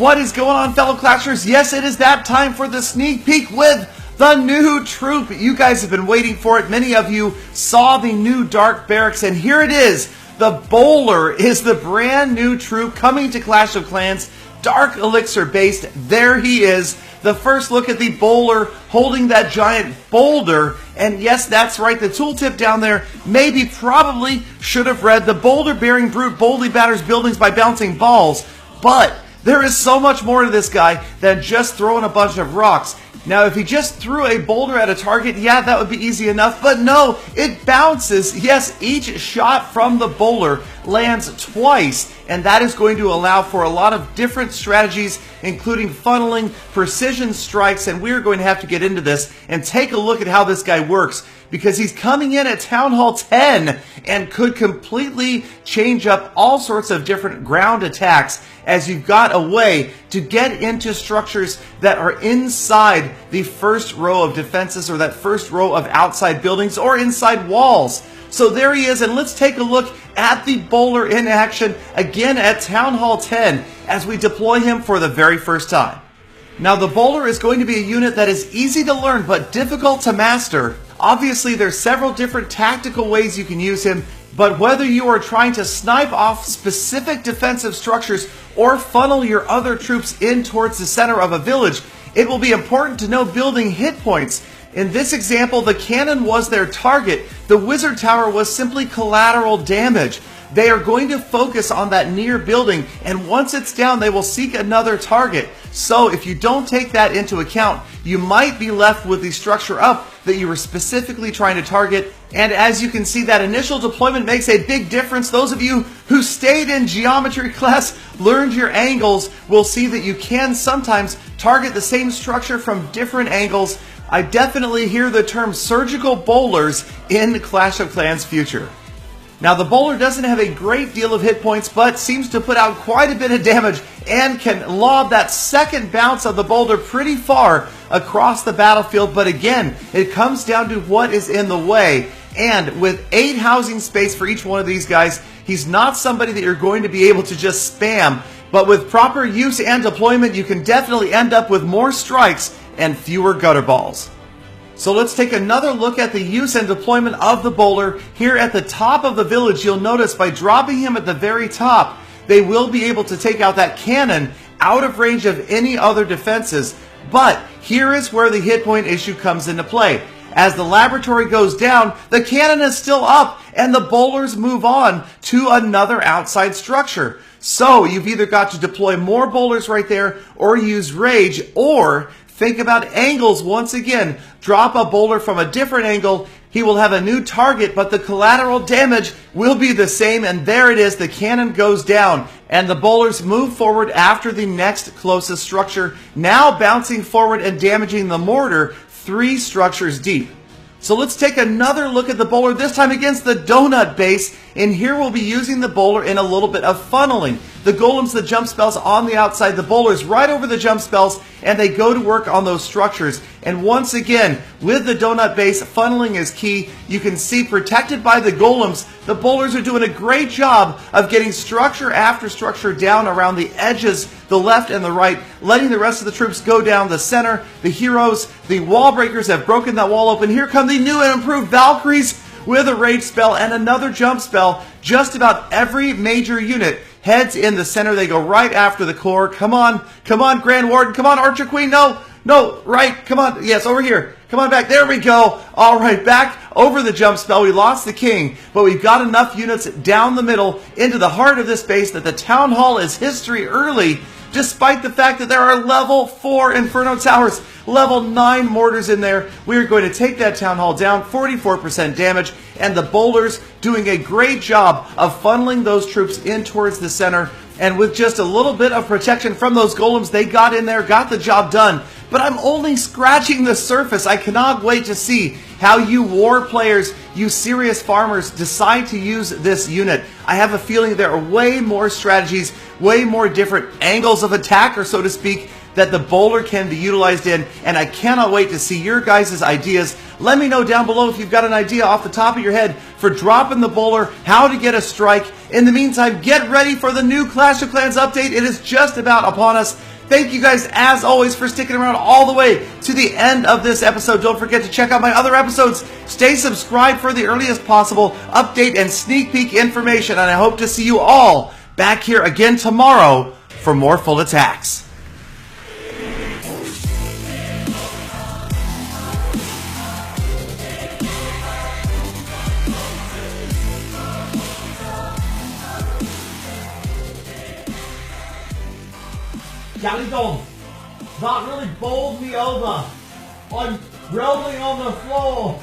What is going on, fellow Clashers? Yes, it is that time for the sneak peek with the new troop. You guys have been waiting for it. Many of you saw the new Dark Barracks, and here it is. The Bowler is the brand new troop coming to Clash of Clans, Dark Elixir based. There he is. The first look at the Bowler holding that giant boulder. And yes, that's right, the tooltip down there maybe probably should have read, the boulder bearing brute boldly batters buildings by bouncing balls. But there is so much more to this guy than just throwing a bunch of rocks. Now, if he just threw a boulder at a target, yeah, that would be easy enough. But no, it bounces. Yes, each shot from the bowler lands twice, and that is going to allow for a lot of different strategies, including funneling, precision strikes, and we're going to have to get into this and take a look at how this guy works, because he's coming in at Town Hall 10 and could completely change up all sorts of different ground attacks, as you've got a way to get into structures that are inside the first row of defenses, or that first row of outside buildings, or inside walls. So there he is, and let's take a look at the bowler in action again at Town Hall 10 as we deploy him for the very first time. Now, the bowler is going to be a unit that is easy to learn but difficult to master. Obviously, there's several different tactical ways you can use him, but whether you are trying to snipe off specific defensive structures or funnel your other troops in towards the center of a village, it will be important to know building hit points. In this example, the cannon was their target. The wizard tower was simply collateral damage. They are going to focus on that near building, and once it's down, they will seek another target. So if you don't take that into account, you might be left with the structure up that you were specifically trying to target. And as you can see, that initial deployment makes a big difference. Those of you who stayed in geometry class, learned your angles, will see that you can sometimes target the same structure from different angles. I definitely hear the term surgical bowlers in Clash of Clans future. Now, the bowler doesn't have a great deal of hit points, but seems to put out quite a bit of damage and can lob that second bounce of the boulder pretty far across the battlefield. But again, it comes down to what is in the way. And with 8 housing space for each one of these guys, he's not somebody that you're going to be able to just spam. But with proper use and deployment, you can definitely end up with more strikes and fewer gutter balls. So let's take another look at the use and deployment of the bowler. Here at the top of the village, you'll notice by dropping him at the very top, they will be able to take out that cannon out of range of any other defenses. But here is where the hit point issue comes into play. As the laboratory goes down, the cannon is still up, and the bowlers move on to another outside structure. So you've either got to deploy more bowlers right there, or use rage, or think about angles once again. Drop a bowler from a different angle. He will have a new target, but the collateral damage will be the same. And there it is. The cannon goes down, and the bowlers move forward after the next closest structure, now bouncing forward and damaging the mortar 3 structures deep. So let's take another look at the bowler, this time against the donut base. And here we'll be using the bowler in a little bit of funneling. The golems, the jump spells on the outside, the bowlers right over the jump spells, and they go to work on those structures. And once again, with the donut base, funneling is key. You can see, protected by the golems, the bowlers are doing a great job of getting structure after structure down around the edges, the left and the right, letting the rest of the troops go down the center. The heroes, the wall breakers have broken that wall open. Here come the new and improved Valkyries with a rage spell and another jump spell. Just about every major unit heads in the center. They go right after the core. Come on, Grand Warden. Come on, Archer Queen. No, right. Come on. Yes, over here. Come on back. There we go. All right, back over the jump spell. We lost the king, but we've got enough units down the middle into the heart of this base that the town hall is history early, despite the fact that there are level 4 Inferno Towers, level 9 mortars in there. We are going to take that town hall down, 44% damage, and the bowlers doing a great job of funneling those troops in towards the center. And with just a little bit of protection from those golems, they got in there, got the job done. But I'm only scratching the surface. I cannot wait to see how you war players, you serious farmers, decide to use this unit. I have a feeling there are way more strategies, way more different angles of attack, or so to speak, that the bowler can be utilized in, and I cannot wait to see your guys' ideas. Let me know down below if you've got an idea off the top of your head for dropping the bowler, how to get a strike. In the meantime, get ready for the new Clash of Clans update. It is just about upon us. Thank you guys, as always, for sticking around all the way to the end of this episode. Don't forget to check out my other episodes. Stay subscribed for the earliest possible update and sneak peek information. And I hope to see you all back here again tomorrow for more Full Attacks. Johnny Dog, that really bowled me over. I'm rolling on the floor.